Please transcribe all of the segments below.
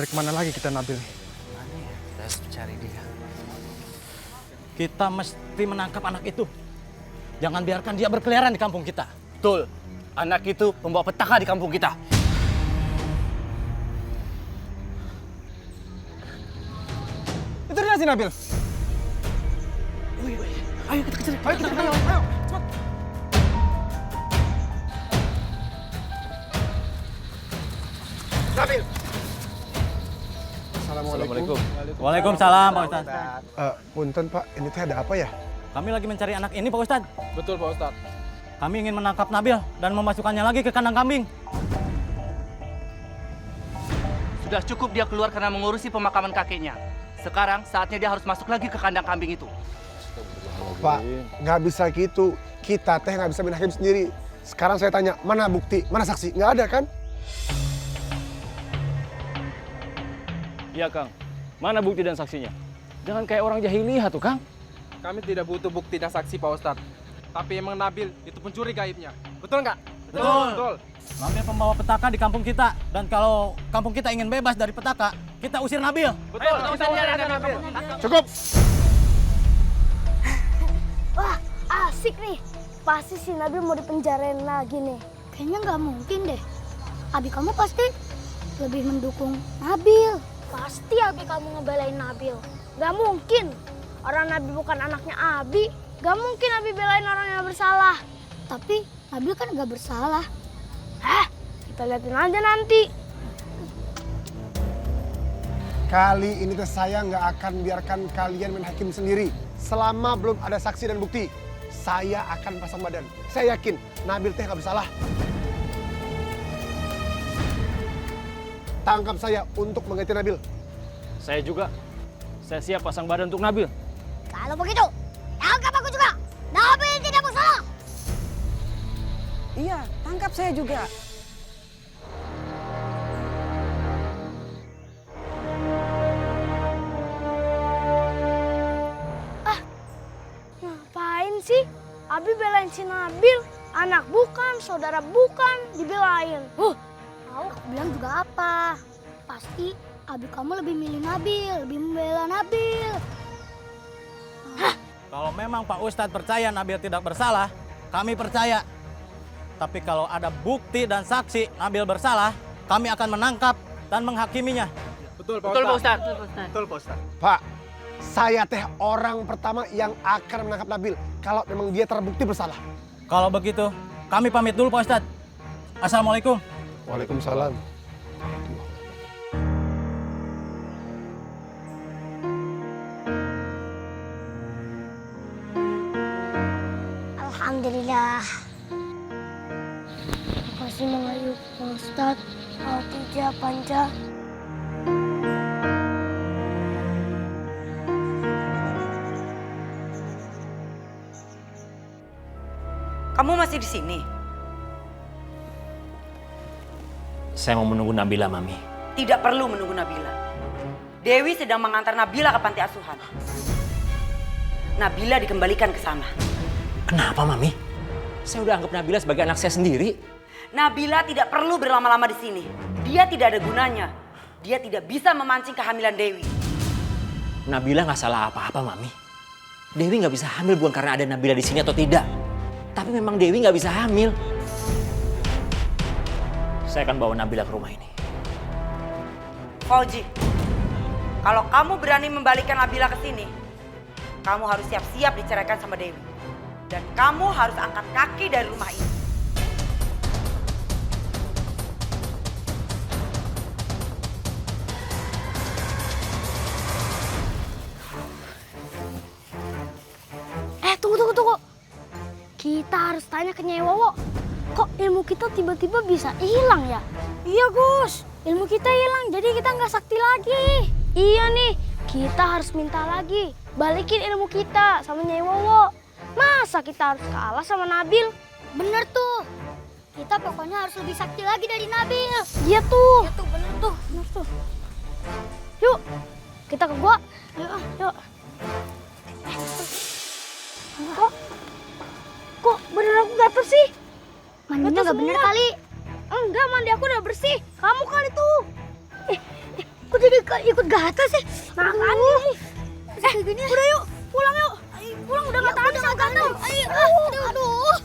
cari kemana lagi kita Nabil? Mana ya? Kita harus cari dia. Kita mesti menangkap anak itu. Jangan biarkan dia berkeliaran di kampung kita. Betul. Anak itu pembawa petaka di kampung kita. Itu dia si Nabil. Ayo kita kejar. Ayo kita ayo, ayo. Cepat. Nabil. Assalamualaikum. Waalaikumsalam, Pak Ustadz. Punten Pak, ini teh ada apa ya? Kami lagi mencari anak ini, Pak Ustadz. Betul Pak Ustadz. Kami ingin menangkap Nabil dan memasukkannya lagi ke kandang kambing. Sudah cukup dia keluar karena mengurusi pemakaman kakeknya. Sekarang saatnya dia harus masuk lagi ke kandang kambing itu. Pak, nggak bisa gitu. Kita teh nggak bisa main hakim sendiri. Sekarang saya tanya, mana bukti, mana saksi? Nggak ada kan? Iya Kang. Mana bukti dan saksinya? Jangan kayak orang jahiliyah tuh Kang. Kami tidak butuh bukti dan saksi Pak Ustadz. Tapi emang Nabil itu pencuri gaibnya. Betul nggak? Betul. Nabil pembawa petaka di kampung kita. Dan kalau kampung kita ingin bebas dari petaka, kita usir Nabil. Betul. Kita cari Nabil. Cukup. Wah, asik nih. Pasti si Nabil mau dipenjarain lagi nih. Kayaknya nggak mungkin deh. Abi kamu pasti lebih mendukung Nabil. Pasti Abi kamu ngebelain Nabil. Nggak mungkin. Orang Nabil bukan anaknya Abi. Nggak mungkin Abi belain orang yang bersalah. Tapi Nabil kan nggak bersalah. Hah? Kita liatin aja nanti. Kali ini teh saya nggak akan biarkan kalian main hakim sendiri. Selama belum ada saksi dan bukti, saya akan pasang badan. Saya yakin Nabil teh nggak bersalah. Tangkap saya untuk mengganti Nabil. Saya juga. Saya siap pasang badan untuk Nabil. Kalau begitu, tangkap aku juga. Nabil tidak bersalah. Iya, tangkap saya juga. Ngapain sih? Abi belain si Nabil. Anak bukan, saudara bukan, dibelain. Tahu aku bilang juga apa? Pasti Abi kamu lebih milih Nabil, lebih membela Nabil. Kalau memang Pak Ustadz percaya Nabil tidak bersalah, kami percaya. Tapi kalau ada bukti dan saksi Nabil bersalah, kami akan menangkap dan menghakiminya. Betul Pak Betul Pak Ustadz. Ustadz. Betul Pak Ustadz. Pak, saya teh orang pertama yang akan menangkap Nabil kalau memang dia terbukti bersalah. Kalau begitu, kami pamit dulu Pak Ustadz. Assalamualaikum. Waalaikumsalam. Alhamdulillah. Makasih mengayu Pak Ustadz. Al-Tijah panjang. Kamu masih di sini? Saya mau menunggu Nabila, Mami. Tidak perlu menunggu Nabila. Dewi sedang mengantar Nabila ke panti asuhan. Nabila dikembalikan ke sana. Kenapa, Mami? Saya udah anggap Nabila sebagai anak saya sendiri. Nabila tidak perlu berlama-lama di sini. Dia tidak ada gunanya. Dia tidak bisa memancing kehamilan Dewi. Nabila nggak salah apa-apa, Mami. Dewi nggak bisa hamil bukan karena ada Nabila di sini atau tidak. Tapi memang Dewi nggak bisa hamil. Saya akan bawa Nabila ke rumah ini. Fauji, kalau kamu berani membalikan Nabila ke sini, kamu harus siap-siap diceraikan sama Dewi. Dan kamu harus angkat kaki dari rumah ini. Tunggu. Kita harus tanya ke Nyai Wowo. Kok ilmu kita tiba-tiba bisa hilang ya? Iya Gus, ilmu kita hilang jadi kita nggak sakti lagi. Iya nih, kita harus minta lagi. Balikin ilmu kita sama Nyai Wowo. Masa kita harus kalah sama Nabil? Bener tuh. Kita pokoknya harus lebih sakti lagi dari Nabil. Iya tuh. Iya tuh, bener tuh. Yuk, kita ke gua. Yuk. Kok bener aku gatel sih? Mandinya nggak bener kali. Enggak, mandi aku udah bersih. Kamu kali tuh. kok jadi ikut gatal sih? Makanya nih. Udah yuk, pulang yuk. Pulang udah nggak tahan sama gatal. Aduh.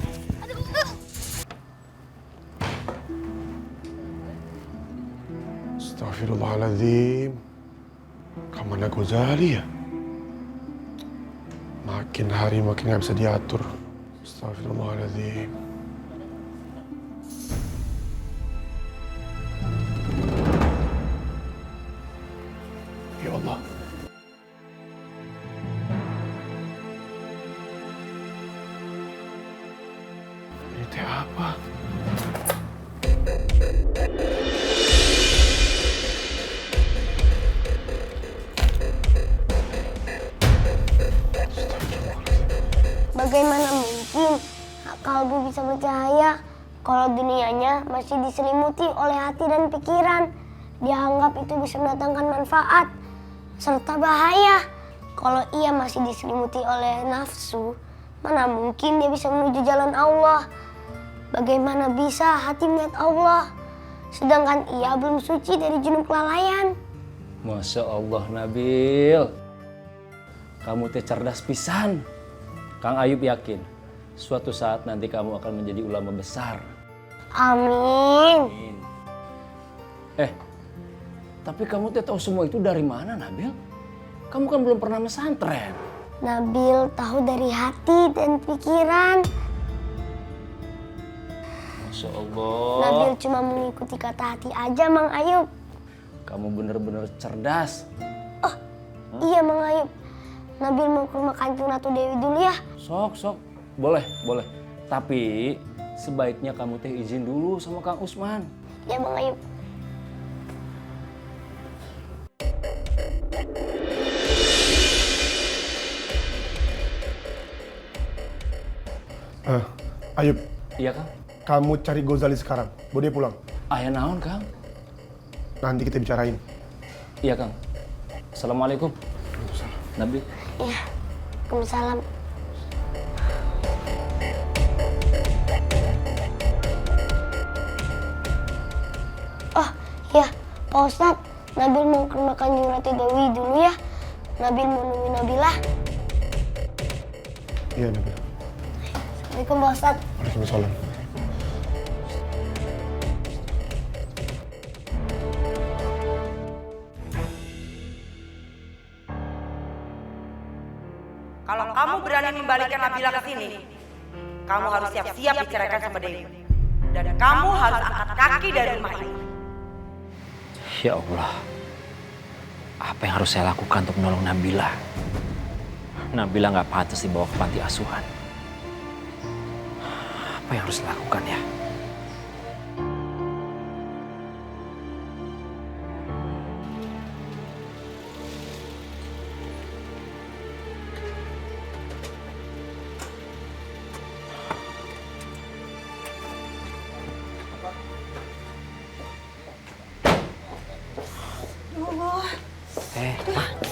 Astagfirullahaladzim. Kemana Ghazali ya? Makin hari makin nggak bisa diatur. Astagfirullahaladzim. Ya Allah. Ini teh apa? Bagaimana mungkin kalbu bisa bercahaya kalau dunianya masih diselimuti oleh hati dan pikiran? Dia anggap itu bisa mendatangkan manfaat serta bahaya. Kalau ia masih diselimuti oleh nafsu, mana mungkin dia bisa menuju jalan Allah? Bagaimana bisa hati melihat Allah, sedangkan ia belum suci dari junub kelalaian? Masya Allah, Nabil. Kamu teh cerdas pisan. Kang Ayub yakin, suatu saat nanti kamu akan menjadi ulama besar. Amin. Tapi kamu teh tahu semua itu dari mana, Nabil? Kamu kan belum pernah pesantren. Nabil tahu dari hati dan pikiran. Masya Allah. Nabil cuma mengikuti kata hati aja, Mang Ayub. Kamu bener-bener cerdas. Iya, Mang Ayub. Nabil mau ke rumah Kanjeng Ratu Dewi dulu ya. Sok. Boleh. Tapi sebaiknya kamu teh izin dulu sama Kang Usman. Ya, Mang Ayub. Ayub, Iya, Kang. kamu cari Ghazali sekarang. Bawa dia pulang. Aya naon, Kang? Nanti kita bicarain. Iya, Kang. Assalamualaikum. Nabil. Iya. Waalaikumsalam. Oh, iya. Pak Ustadz, Nabil mau ke rumah Kanjeng Ratu Dewi dulu ya. Nabil mau nungguin Nabilah. Iya, Nabil. Assalamualaikum, Pak Ustadz. Waalaikumsalam. Kalau kamu berani membalikkan Nabila ke sini, kamu harus siap-siap diceraikan sama Dewi. Dan kamu harus angkat kaki dari rumah ini. Ya Allah, apa yang harus saya lakukan untuk menolong Nabila? Nabila nggak pantas dibawa ke panti asuhan. Apa yang harus saya lakukan ya?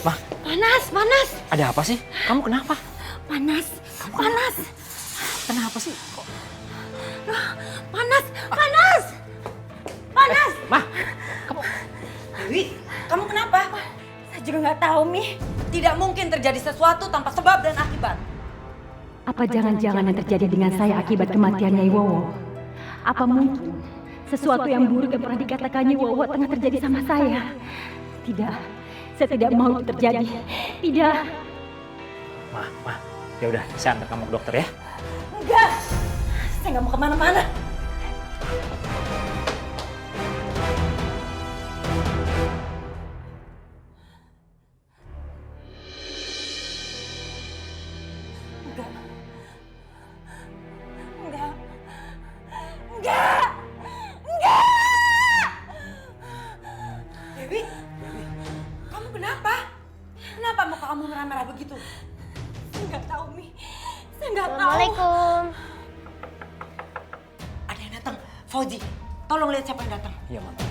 Ma. Panas. Ada apa sih? Kamu kenapa? Panas. Kenapa sih? Panas. Ma, Dewi, kamu kenapa? Saya juga nggak tahu, Mi. Tidak mungkin terjadi sesuatu tanpa sebab dan akibat. Apa jangan-jangan yang terjadi dengan saya akibat kematian Nyai Wowo? Apa mungkin sesuatu yang buruk yang pernah dikatakan Nyai Wowo tengah terjadi sama saya? Tidak, saya tidak mau itu terjadi. Tidak. Ma, ya udah, saya antar kamu ke dokter ya. Enggak. Saya nggak mau kemana-mana. Enggak. Dewi, kamu kenapa? Kenapa muka kamu merah-merah begitu? Saya nggak tahu, Mi. Saya nggak tahu. Assalamualaikum. Ada yang datang. Fauzi, tolong lihat siapa yang datang. Iya, Ma.